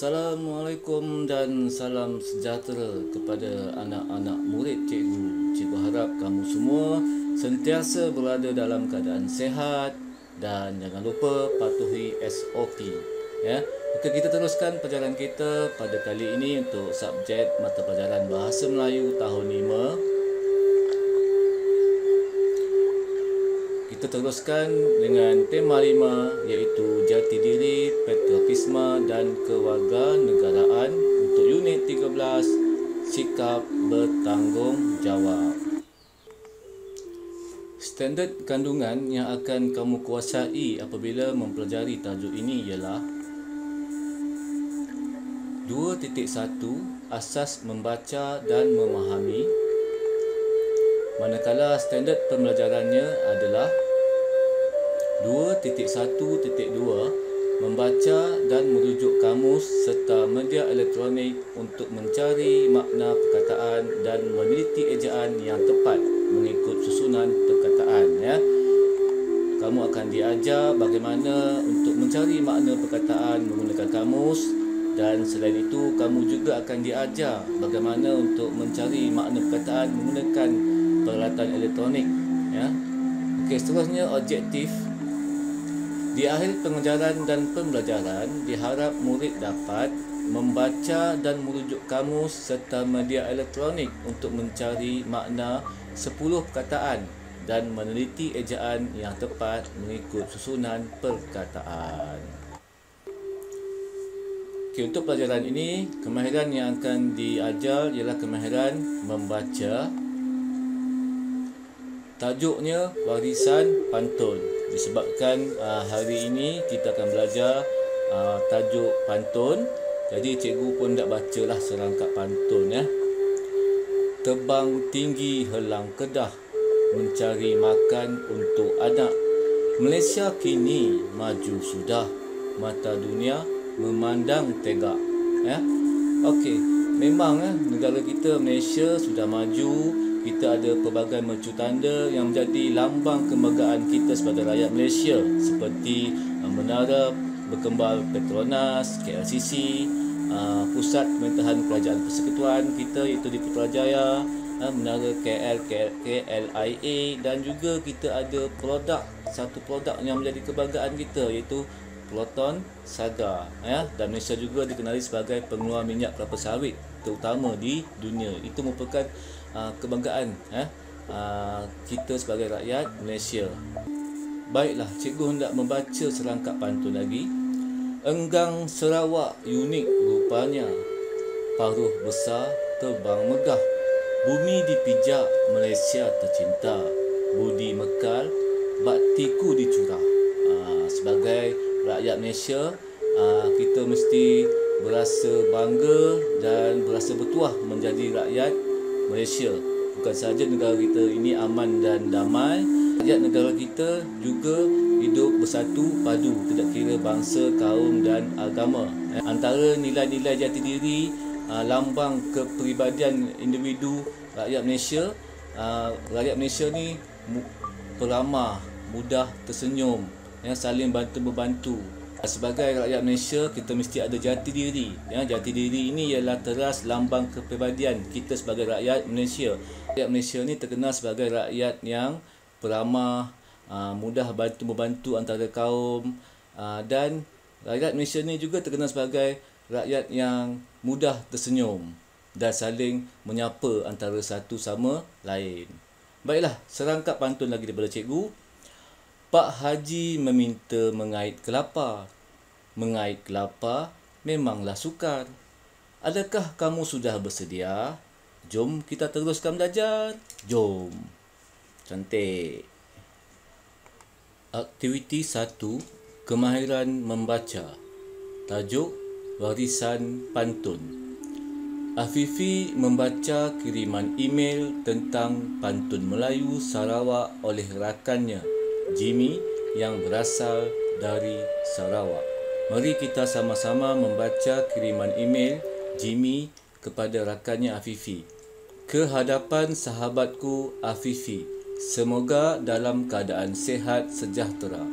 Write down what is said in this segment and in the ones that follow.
Assalamualaikum dan salam sejahtera kepada anak-anak murid cikgu. Cikgu harap kamu semua sentiasa berada dalam keadaan sehat dan jangan lupa patuhi SOP. Ya. Okey, kita teruskan perjalanan kita pada kali ini untuk subjek mata pelajaran Bahasa Melayu tahun 5. Kita teruskan dengan tema 5 iaitu Jati Diri, Patriotisme dan Kewarganegaraan untuk unit 13, Sikap Bertanggungjawab. Standard kandungan yang akan kamu kuasai apabila mempelajari tajuk ini ialah 2.1 Asas membaca dan memahami, manakala standard pembelajarannya adalah 2.1.2 Membaca dan merujuk kamus serta media elektronik untuk mencari makna perkataan dan meneliti ejaan yang tepat mengikut susunan perkataan. Ya. Kamu akan diajar bagaimana untuk mencari makna perkataan menggunakan kamus, dan selain itu kamu juga akan diajar bagaimana untuk mencari makna perkataan menggunakan peralatan elektronik. Ya. Okey, seterusnya objektif. Di akhir pengajaran dan pembelajaran, diharap murid dapat membaca dan merujuk kamus serta media elektronik untuk mencari makna 10 perkataan dan meneliti ejaan yang tepat mengikut susunan perkataan. Okey, untuk pelajaran ini, kemahiran yang akan diajar ialah kemahiran membaca. Tajuknya Warisan Pantun. Disebabkan hari ini kita akan belajar tajuk pantun, jadi cikgu pun nak bacalah serangkap pantun. Ya. Terbang tinggi helang kedah, mencari makan untuk anak. Malaysia kini maju sudah, mata dunia memandang tegak. Ya. Okey, memang negara kita Malaysia sudah maju. Kita ada pelbagai mercu tanda yang menjadi lambang kebanggaan kita sebagai rakyat Malaysia, seperti Menara Berkembar Petronas, KLCC, Pusat Pemerintahan Kerajaan Persekutuan kita iaitu di Putrajaya, Menara KLIA, dan juga kita ada satu produk yang menjadi kebanggaan kita iaitu Peloton Saga. Ya, dan Malaysia juga dikenali sebagai pengeluar minyak kelapa sawit terutama di dunia. Itu merupakan kebanggaan kita sebagai rakyat Malaysia. Baiklah, cikgu hendak membaca serangkap pantun lagi. Enggang Sarawak unik rupanya, paruh besar terbang megah, bumi dipijak Malaysia tercinta, budi mekar baktiku dicurah. Sebagai rakyat Malaysia, kita mesti berasa bangga dan berasa bertuah menjadi rakyat Malaysia. Bukan sahaja negara kita ini aman dan damai, rakyat negara kita juga hidup bersatu padu, tidak kira bangsa, kaum dan agama. Antara nilai-nilai jati diri, lambang kepribadian individu rakyat Malaysia ni peramah, mudah tersenyum, saling bantu-membantu. Sebagai rakyat Malaysia, kita mesti ada jati diri. Jati diri ini ialah teras lambang kepribadian kita sebagai rakyat Malaysia. Rakyat Malaysia ni terkenal sebagai rakyat yang peramah, mudah bantu-membantu antara kaum, dan rakyat Malaysia ni juga terkenal sebagai rakyat yang mudah tersenyum dan saling menyapa antara satu sama lain. Baiklah, serangkap pantun lagi daripada cikgu. Pak Haji meminta mengait kelapa. Mengait kelapa memanglah sukar. Adakah kamu sudah bersedia? Jom kita teruskan belajar. Jom. Cantik. Aktiviti 1. Kemahiran membaca. Tajuk Warisan Pantun. Afifi membaca kiriman email tentang pantun Melayu Sarawak oleh rakannya Jimmy yang berasal dari Sarawak. Mari kita sama-sama membaca kiriman email Jimmy kepada rakannya Afifi. Ke hadapan sahabatku Afifi, semoga dalam keadaan sehat sejahtera.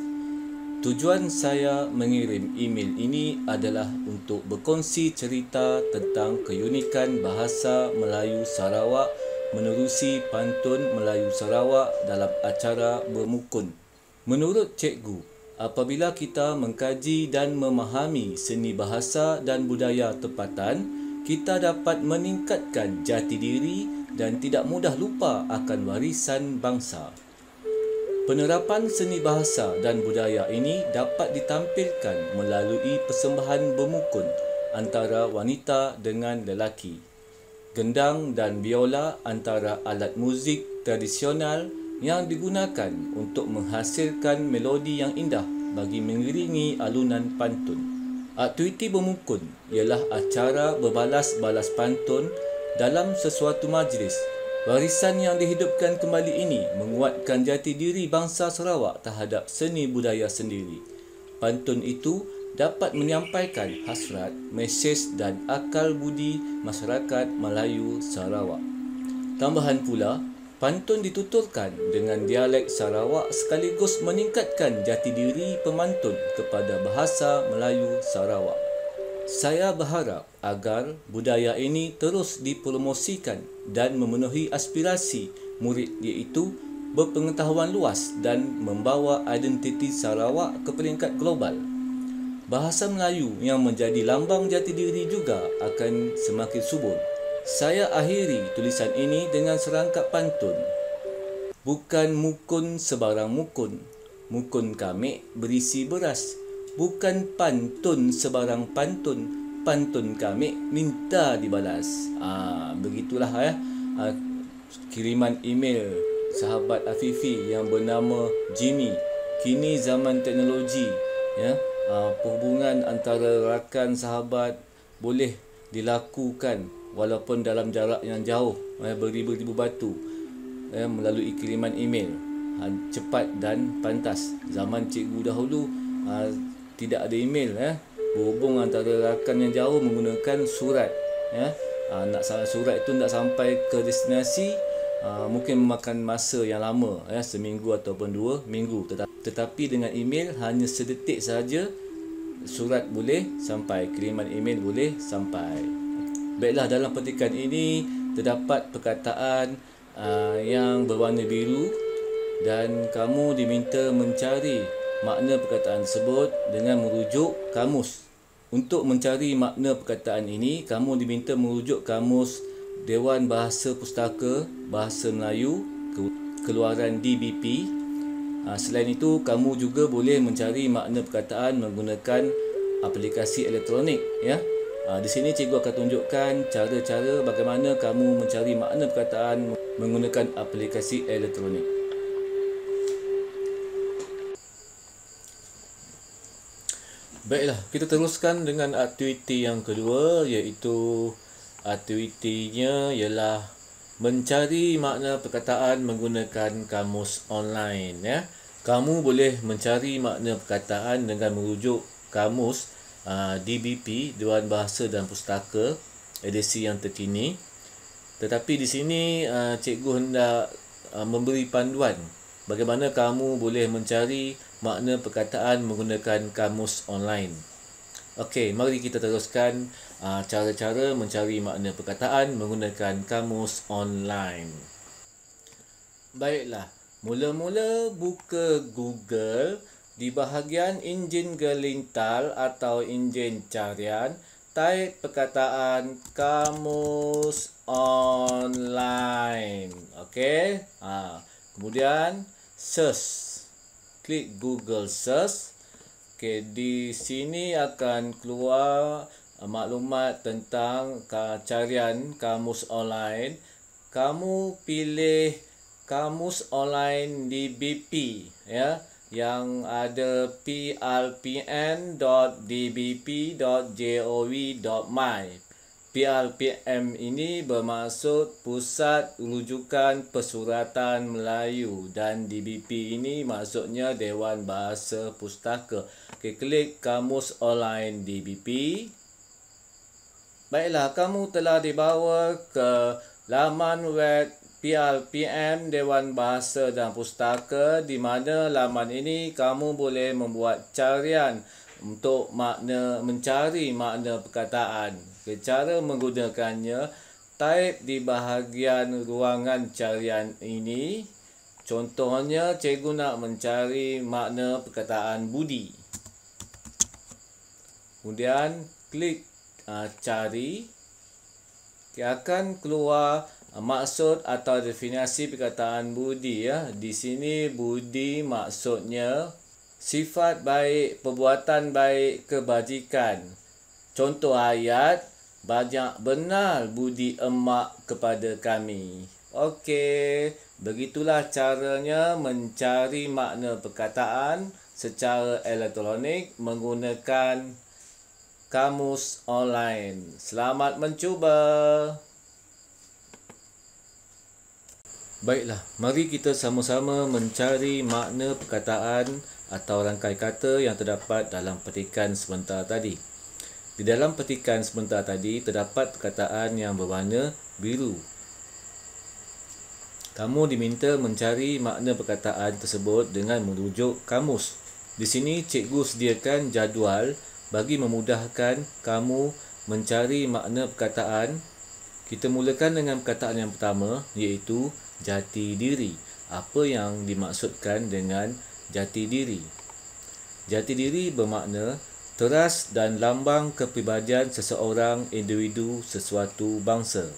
Tujuan saya mengirim email ini adalah untuk berkongsi cerita tentang keunikan bahasa Melayu Sarawak menerusi pantun Melayu Sarawak dalam acara bermukun. Menurut cikgu, apabila kita mengkaji dan memahami seni bahasa dan budaya tempatan, kita dapat meningkatkan jati diri dan tidak mudah lupa akan warisan bangsa. Penerapan seni bahasa dan budaya ini dapat ditampilkan melalui persembahan bermukun antara wanita dengan lelaki. Gendang dan biola antara alat muzik tradisional yang digunakan untuk menghasilkan melodi yang indah bagi mengiringi alunan pantun. Aktiviti bermukun ialah acara berbalas-balas pantun dalam sesuatu majlis. Warisan yang dihidupkan kembali ini menguatkan jati diri bangsa Sarawak terhadap seni budaya sendiri. Pantun itu dapat menyampaikan hasrat, mesej dan akal budi masyarakat Melayu Sarawak. Tambahan pula, pantun dituturkan dengan dialek Sarawak sekaligus meningkatkan jati diri pemantun kepada bahasa Melayu Sarawak. Saya berharap agar budaya ini terus dipromosikan dan memenuhi aspirasi murid iaitu berpengetahuan luas dan membawa identiti Sarawak ke peringkat global. Bahasa Melayu yang menjadi lambang jati diri juga akan semakin subur. Saya akhiri tulisan ini dengan serangkap pantun. Bukan mukun sebarang mukun, mukun kami berisi beras. Bukan pantun sebarang pantun, pantun kami minta dibalas. Begitulah kiriman email sahabat Afifi yang bernama Jimmy. Kini zaman teknologi, perhubungan antara rakan sahabat boleh dilakukan walaupun dalam jarak yang jauh, beribu-ribu batu, melalui kiriman email. Cepat dan pantas. Zaman cikgu dahulu tidak ada email, berhubung antara rakan yang jauh menggunakan surat, surat itu nak sampai ke destinasi mungkin memakan masa yang lama, seminggu ataupun 2 minggu. Tetapi dengan email hanya sedetik saja surat boleh sampai, kiriman email boleh sampai. Baiklah, dalam petikan ini terdapat perkataan yang berwarna biru dan kamu diminta mencari makna perkataan tersebut dengan merujuk kamus. Untuk mencari makna perkataan ini, kamu diminta merujuk kamus Dewan Bahasa Pustaka Bahasa Melayu keluaran DBP. Selain itu, kamu juga boleh mencari makna perkataan menggunakan aplikasi elektronik. Di sini cikgu akan tunjukkan cara-cara bagaimana kamu mencari makna perkataan menggunakan aplikasi elektronik. Baiklah, kita teruskan dengan aktiviti yang kedua, iaitu aktivitinya ialah mencari makna perkataan menggunakan kamus online. Kamu boleh mencari makna perkataan dengan merujuk kamus DBP, Dewan Bahasa dan Pustaka, edisi yang terkini. Tetapi di sini cikgu hendak memberi panduan bagaimana kamu boleh mencari makna perkataan menggunakan kamus online. Okey, mari kita teruskan cara-cara mencari makna perkataan menggunakan kamus online. Baiklah, mula-mula buka Google. Di bahagian enjin gelintal atau enjin carian, type perkataan kamus online. Okey. Kemudian search. Klik Google search. Okey, di sini akan keluar maklumat tentang carian kamus online. Kamu pilih kamus online DBP, yang ada plpn.dbp.gov.my. PLPM ini bermaksud Pusat Rujukan Persuratan Melayu dan DBP ini maksudnya Dewan Bahasa Pustaka. Okey, klik kamus online DBP. Baiklah, kamu telah dibawa ke laman web PLPM Dewan Bahasa dan Pustaka, di mana laman ini kamu boleh membuat carian untuk mencari makna perkataan. Cara menggunakannya, type di bahagian ruangan carian ini. Contohnya, cikgu nak mencari makna perkataan budi. Kemudian klik cari. Akan keluar maksud atau definisi perkataan budi ya. Di sini budi maksudnya sifat baik, perbuatan baik, kebajikan. Contoh ayat, banyak benar budi emak kepada kami. Okey, begitulah caranya mencari makna perkataan secara elektronik menggunakan kamus online. Selamat mencuba. Baiklah, mari kita sama-sama mencari makna perkataan atau rangkai kata yang terdapat dalam petikan sebentar tadi. Di dalam petikan sebentar tadi terdapat perkataan yang berwarna biru. Kamu diminta mencari makna perkataan tersebut dengan merujuk kamus. Di sini cikgu sediakan jadual bagi memudahkan kamu mencari makna perkataan. Kita mulakan dengan perkataan yang pertama, iaitu jati diri. Apa yang dimaksudkan dengan jati diri? Jati diri bermakna teras dan lambang kepribadian seseorang, individu, sesuatu bangsa.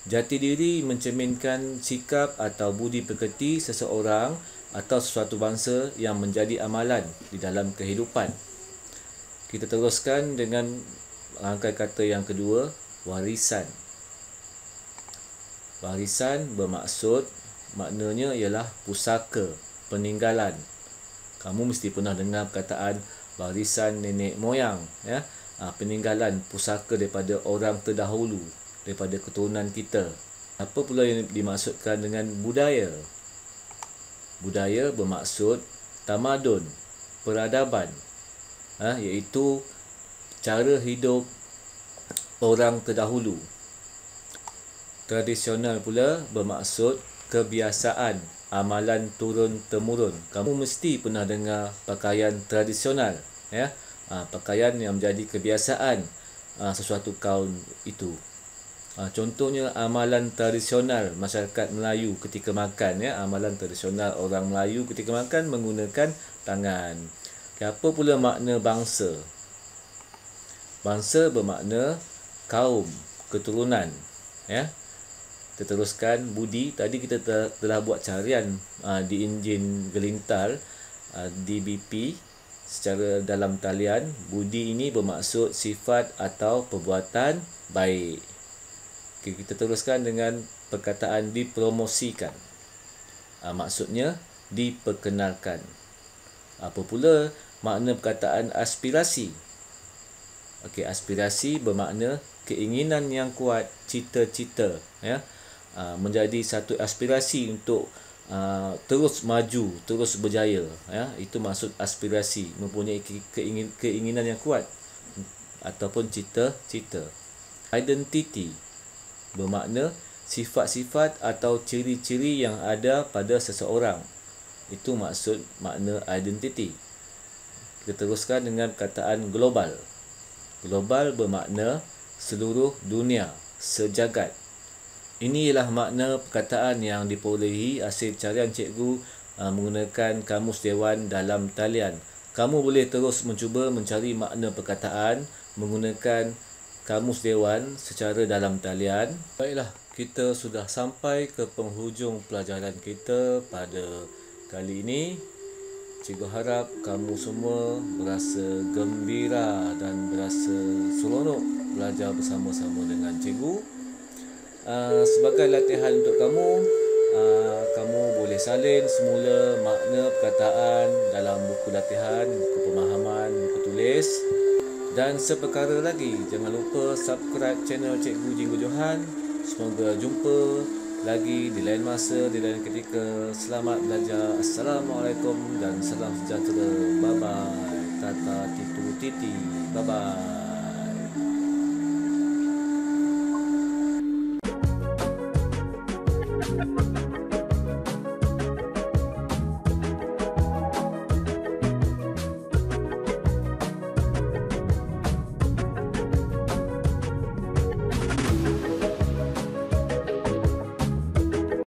Jati diri mencerminkan sikap atau budi pekerti seseorang atau sesuatu bangsa yang menjadi amalan di dalam kehidupan. Kita teruskan dengan rangkai kata yang kedua, warisan. Warisan bermaksud, maknanya ialah pusaka, peninggalan. Kamu mesti pernah dengar perkataan warisan nenek moyang, ya. Peninggalan pusaka daripada orang terdahulu, daripada keturunan kita. Apa pula yang dimaksudkan dengan budaya? Budaya bermaksud tamadun, peradaban, iaitu cara hidup orang terdahulu. Tradisional pula bermaksud kebiasaan, amalan turun-temurun. Kamu mesti pernah dengar pakaian tradisional, ya. Pakaian yang menjadi kebiasaan sesuatu kaum itu. Contohnya amalan tradisional masyarakat Melayu ketika makan, ya. Amalan tradisional orang Melayu ketika makan menggunakan tangan. Apa pula makna bangsa? Bangsa bermakna kaum, keturunan, ya. Kita teruskan budi. Tadi kita telah buat carian di enjin gelintar DBP secara dalam talian. Budi ini bermaksud sifat atau perbuatan baik. Okay, kita teruskan dengan perkataan dipromosikan. Maksudnya diperkenalkan. Apa pula makna perkataan aspirasi? Okey, aspirasi bermakna keinginan yang kuat, cita-cita, ya. Menjadi satu aspirasi untuk terus maju, terus berjaya, ya. Itu maksud aspirasi, mempunyai keinginan yang kuat ataupun cita-cita. Identity bermakna sifat-sifat atau ciri-ciri yang ada pada seseorang. Itu maksud makna identity. Kita teruskan dengan perkataan global. Global bermakna seluruh dunia, sejagat. Ini ialah makna perkataan yang diperolehi hasil carian cikgu menggunakan kamus dewan dalam talian. Kamu boleh terus mencuba mencari makna perkataan menggunakan kamus dewan secara dalam talian. Baiklah, kita sudah sampai ke penghujung pelajaran kita pada kali ini. Cikgu harap kamu semua berasa gembira dan berasa seronok belajar bersama-sama dengan cikgu. Sebagai latihan untuk kamu, kamu boleh salin semula makna perkataan dalam buku latihan, buku pemahaman, buku tulis. Dan seperkara lagi, jangan lupa subscribe channel Cikgu Jinggu Johan. Semoga jumpa lagi di lain masa, di lain ketika. Selamat belajar. Assalamualaikum dan salam sejahtera. Bye bye. Tata titu titi. Bye bye.